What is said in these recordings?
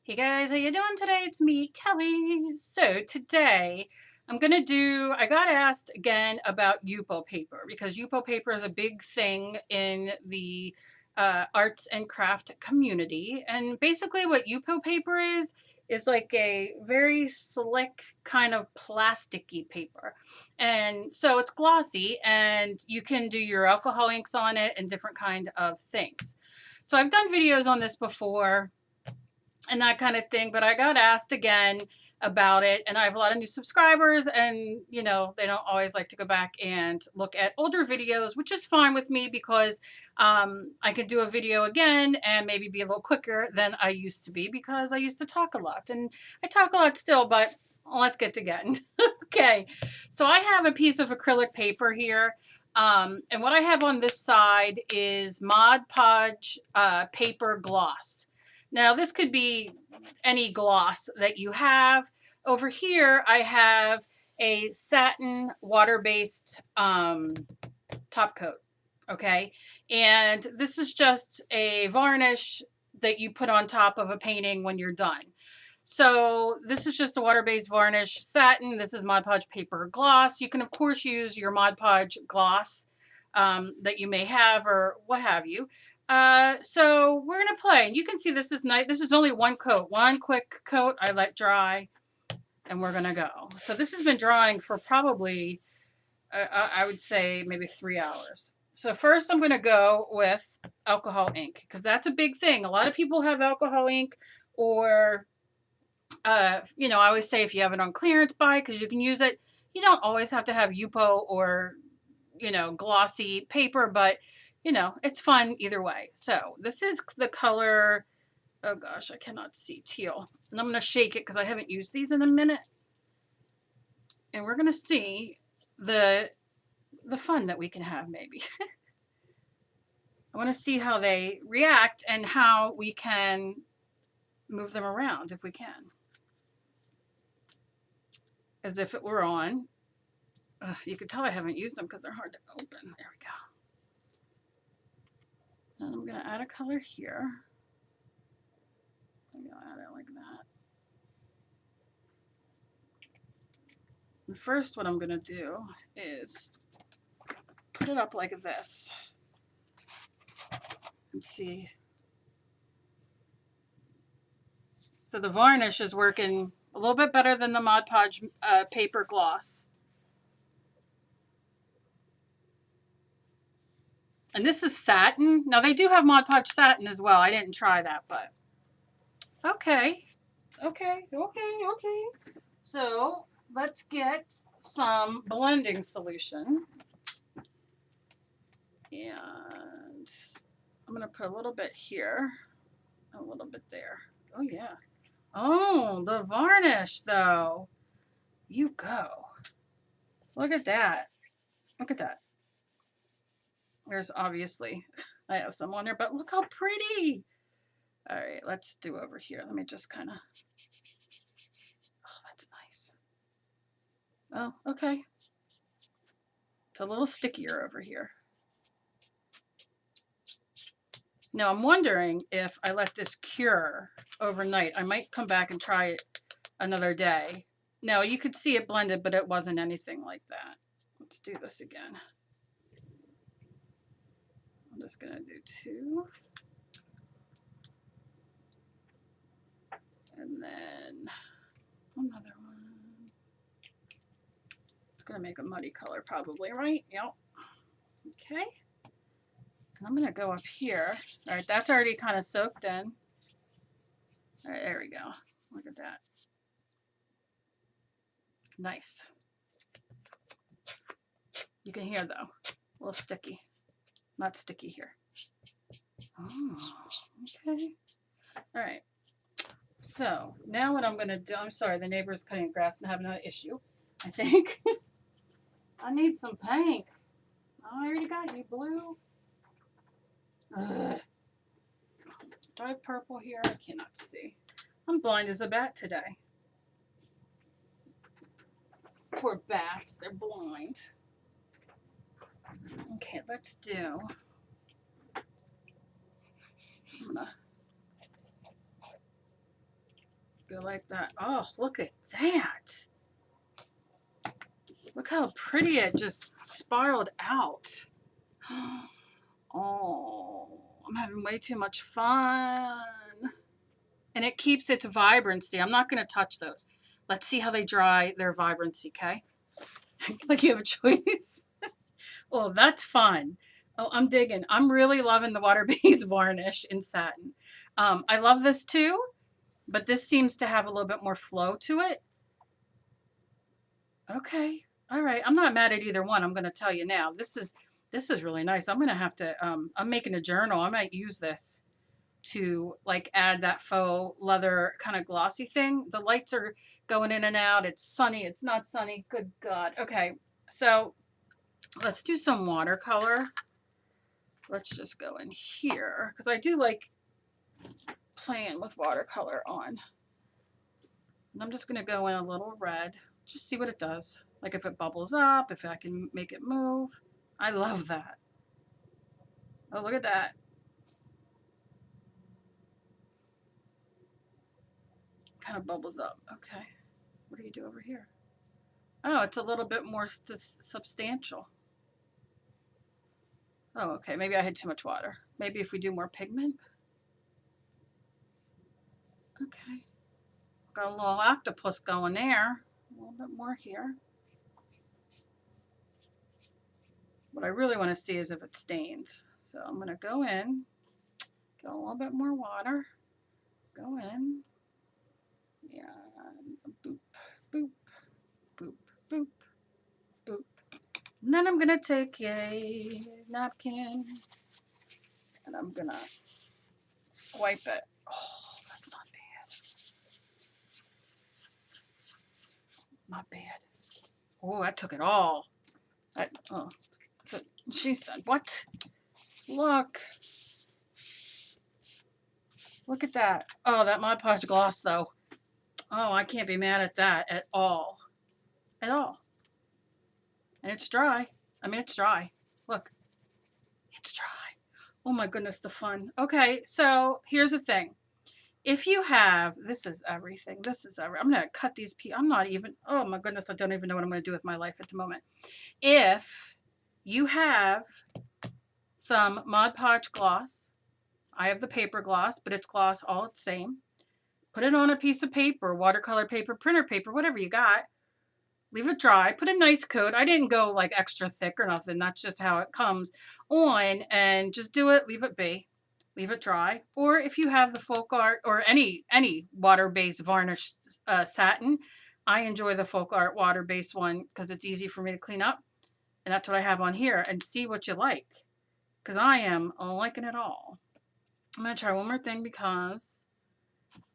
Hey guys, how you doing today? It's me, Kelly. So today I got asked again about YUPO paper because YUPO paper is a big thing in the arts and craft community. And basically what YUPO paper is like a very slick kind of plasticky paper. And so it's glossy and you can do your alcohol inks on it and different kind of things. So I've done videos on this before and that kind of thing. But I got asked again about it, and I have a lot of new subscribers, and you know, they don't always like to go back and look at older videos, which is fine with me because I could do a video again and maybe be a little quicker than I used to be because I used to talk a lot, and I talk a lot still, but let's get to getting. Okay, so I have a piece of acrylic paper here. And what I have on this side is Mod Podge paper gloss. Now this could be any gloss that you have. Over here I have a satin water-based top coat, okay? And this is just a varnish that you put on top of a painting when you're done. So this is just a water-based varnish satin. This is Mod Podge paper gloss. You can of course use your Mod Podge gloss that you may have or what have you. So we're gonna play. And you can see this is nice. This is only one coat, one quick coat I let dry, and we're gonna go. So this has been drying for probably, I would say maybe 3 hours. So first I'm gonna go with alcohol ink because that's a big thing. A lot of people have alcohol ink, or you know, I always say if you have it on clearance, buy because you can use it. You don't always have to have YUPO or, you know, glossy paper, but you know, it's fun either way. So this is the color, oh gosh, I cannot see, teal. And I'm going to shake it because I haven't used these in a minute. And we're going to see the fun that we can have maybe. I want to see how they react and how we can move them around if we can. As if it were on. Ugh, you can tell I haven't used them because they're hard to open. There we go. And I'm going to add a color here. Maybe I'll add it like that. And first what I'm going to do is put it up like this and see. So the varnish is working a little bit better than the Mod Podge paper gloss. And this is satin. Now they do have Mod Podge satin as well. I didn't try that, but okay. Okay. So let's get some blending solution. And I'm going to put a little bit here, a little bit there. Oh, yeah. Oh, the varnish, though. You go. Look at that. Look at that. There's obviously, I have some on there, but look how pretty. All right, let's do over here. Let me just kind of, oh, that's nice. Oh, okay. It's a little stickier over here. Now I'm wondering if I let this cure overnight. I might come back and try it another day. No, you could see it blended, but it wasn't anything like that. Let's do this again. I'm just gonna do 2. And then another one. It's gonna make a muddy color probably, right? Yep. Okay. And I'm gonna go up here. All right, that's already kind of soaked in. All right, there we go. Look at that. Nice. You can hear though, a little sticky. Not sticky here. Oh, okay. All right. So now what I'm gonna do, I'm sorry, the neighbor's cutting grass and having an issue, I think. I need some pink. Oh, I already got you blue. Ugh. Do I have purple here? I cannot see. I'm blind as a bat today. Poor bats, they're blind. Okay, let's do. I'm gonna you like that? Oh, look at that. Look how pretty it just spiraled out. Oh, I'm having way too much fun. And it keeps its vibrancy. I'm not going to touch those. Let's see how they dry their vibrancy, okay? Like you have a choice. Oh, that's fun. Oh, I'm digging. I'm really loving the water-based varnish in satin. I love this too, but this seems to have a little bit more flow to it. Okay. All right. I'm not mad at either one. I'm going to tell you now. This is really nice. I'm going to have to, I'm making a journal. I might use this to like add that faux leather kind of glossy thing. The lights are going in and out. It's sunny. It's not sunny. Good God. Okay. So let's do some watercolor. Let's just go in here because I do like playing with watercolor on. And I'm just going to go in a little red. Just see what it does. Like if it bubbles up, if I can make it move. I love that. Oh, look at that. Kind of bubbles up. Okay. What do you do over here? Oh, it's a little bit more substantial. Oh, okay. Maybe I had too much water. Maybe if we do more pigment. Okay. Got a little octopus going there. A little bit more here. What I really want to see is if it stains. So I'm going to go in, get a little bit more water, go in, yeah, boop, boop, boop, boop, boop. And then I'm going to take a napkin and I'm going to wipe it. Oh, that's not bad. Not bad. Oh, that took it all. Oh, she said, what? Look. Look at that. Oh, that Mod Podge gloss, though. Oh, I can't be mad at that at all. At all. And it's dry. I mean, it's dry. Look. It's dry. Oh my goodness, the fun. Okay, so here's the thing. If you have, this is everything. This is everything. I'm going to cut these pieces. I'm not even, oh my goodness, I don't even know what I'm going to do with my life at the moment. If you have some Mod Podge gloss, I have the paper gloss, but it's gloss all the same. Put it on a piece of paper, watercolor paper, printer paper, whatever you got. Leave it dry. Put a nice coat. I didn't go like extra thick or nothing. That's just how it comes on. And just do it. Leave it be. Leave it dry. Or if you have the FAUX art or any water-based varnish satin, I enjoy the FAUX art water-based one because it's easy for me to clean up. And that's what I have on here. And see what you like. Because I am liking it all. I'm going to try one more thing because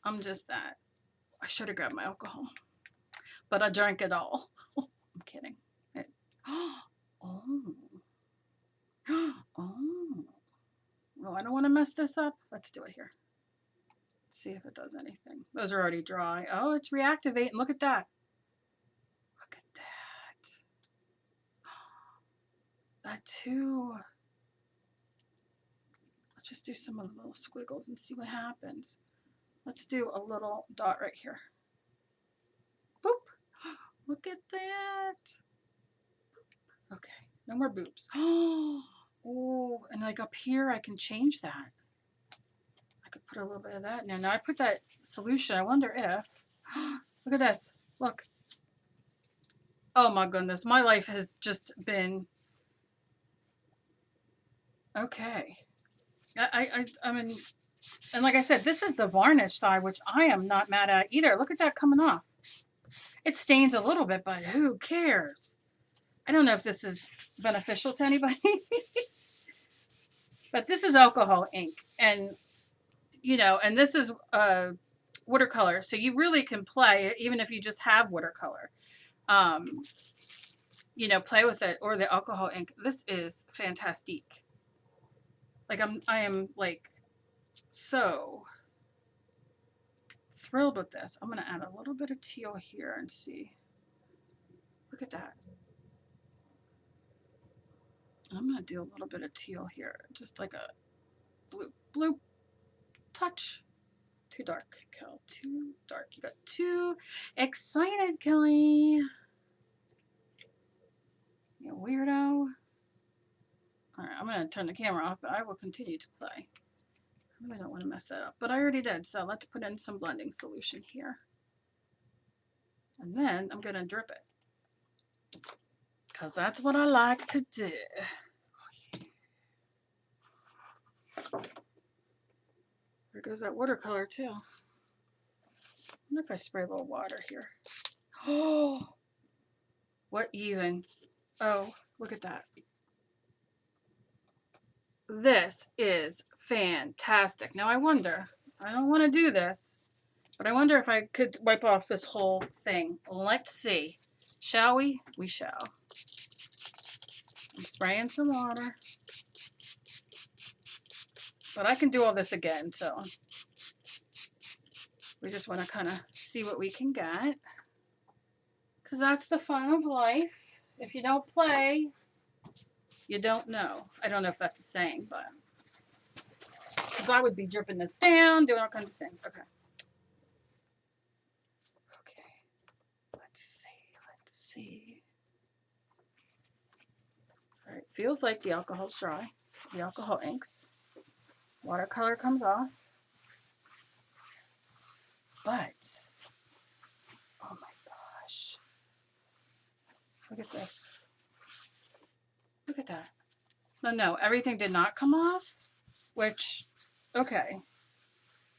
I'm just that. I should have grabbed my alcohol. But I drank it all. I'm kidding. Oh. Oh. No, I don't want to mess this up. Let's do it here. See if it does anything. Those are already dry. Oh, it's reactivating. Look at that. Look at that. That too. Let's just do some of the little squiggles and see what happens. Let's do a little dot right here. Boop. Look at that. Okay, no more boobs. Oh, and like up here, I can change that. I could put a little bit of that in there. Now I put that solution. I wonder if, look at this. Look. Oh my goodness, my life has just been, okay. I mean, and like I said, this is the varnish side, which I am not mad at either. Look at that coming off. It stains a little bit, but who cares? I don't know if this is beneficial to anybody. But this is alcohol ink. And, you know, and this is watercolor. So you really can play, even if you just have watercolor. You know, play with it, or the alcohol ink. This is fantastic. Like I am like so thrilled with this. I'm going to add a little bit of teal here and see. Look at that. I'm going to do a little bit of teal here, just like a blue touch. Too dark, Kel. Too dark. You got too excited, Kelly. You weirdo. Alright, I'm going to turn the camera off, but I will continue to play. I really don't want to mess that up, but I already did, so let's put in some blending solution here. And then I'm going to drip it, because that's what I like to do. There goes that watercolor, too. I wonder if I spray a little water here. Oh, what even? Oh, look at that. This is fantastic. Now I wonder, I don't want to do this, but I wonder if I could wipe off this whole thing. Let's see. Shall we? We shall. I'm spraying some water. But I can do all this again, so we just want to kind of see what we can get. Because that's the fun of life. If you don't play, you don't know. I don't know if that's a saying, but because I would be dripping this down, doing all kinds of things. Okay. Okay. Let's see. All right. Feels like the alcohol's dry. The alcohol inks. Watercolor comes off. But, oh my gosh. Look at this. Look at that. No, everything did not come off, which, okay.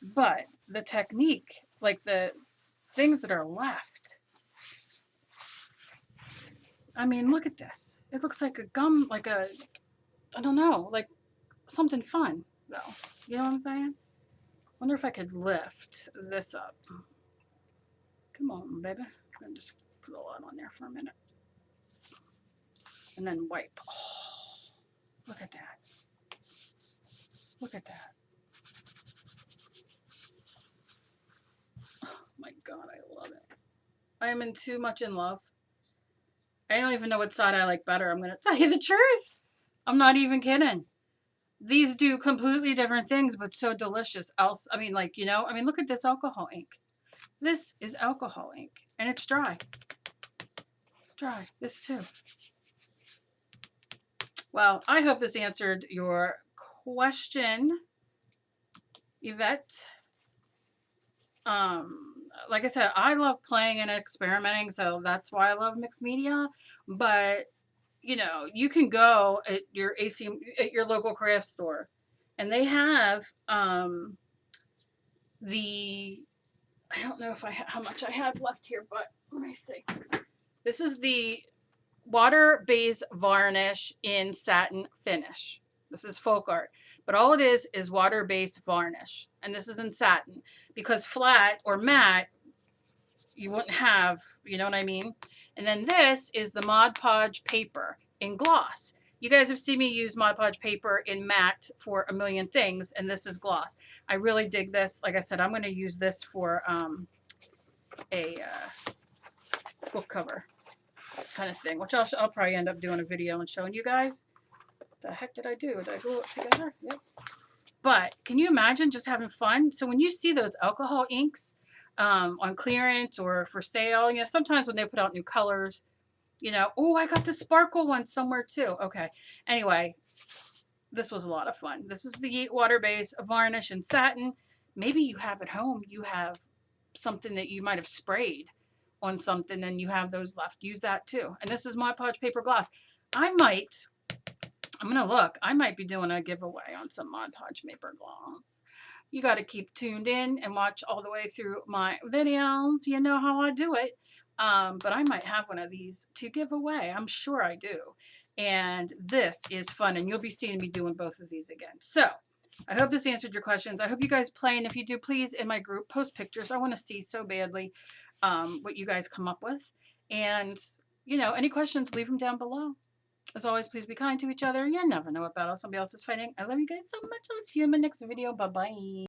But the technique, like the things that are left. I mean, look at this. It looks like a gum, like a, I don't know, like something fun, though. You know what I'm saying? Wonder if I could lift this up. Come on, baby. I'm gonna just put a lot on there for a minute. And then wipe. Oh, look at that. Look at that. Oh my God, I love it. I am in too much in love. I don't even know what side I like better. I'm going to tell you the truth. I'm not even kidding. These do completely different things, but so delicious. Else, I mean, like, you know, I mean, look at this alcohol ink. This is alcohol ink, and it's dry. Dry. This too. Well, I hope this answered your question, Yvette. Like I said, I love playing and experimenting, so that's why I love mixed media. But you know, you can go at your at your local craft store, and they have the, I don't know if how much I have left here, but let me see. This is the water-based varnish in satin finish. This is folk art, but all it is water-based varnish, and this is in satin, because flat or matte you wouldn't have, you know what I mean? And then this is the Mod Podge paper in gloss. You guys have seen me use Mod Podge paper in matte for a million things, and this is gloss. I really dig this. Like I said, I'm going to use this for a book cover kind of thing, which I'll probably end up doing a video and showing you guys. What the heck did I do? Did I glue it together? Yep. But can you imagine just having fun? So when you see those alcohol inks on clearance or for sale, you know, sometimes when they put out new colors, you know, oh, I got the sparkle one somewhere too. Okay. Anyway, this was a lot of fun. This is the water-based varnish and satin. Maybe you have at home, you have something that you might have sprayed on something and you have those left. Use that too. And this is Mod Podge paper gloss. I'm going to look. I might be doing a giveaway on some Mod Podge paper gloss. You got to keep tuned in and watch all the way through my videos. You know how I do it. But I might have one of these to give away. I'm sure I do. And this is fun. And you'll be seeing me doing both of these again. So I hope this answered your questions. I hope you guys play. And if you do, please, in my group, post pictures. I want to see so badly what you guys come up with. And, you know, any questions, leave them down below. As always, please be kind to each other. You never know what battle somebody else is fighting. I love you guys so much. I'll see you in my next video. Bye-bye.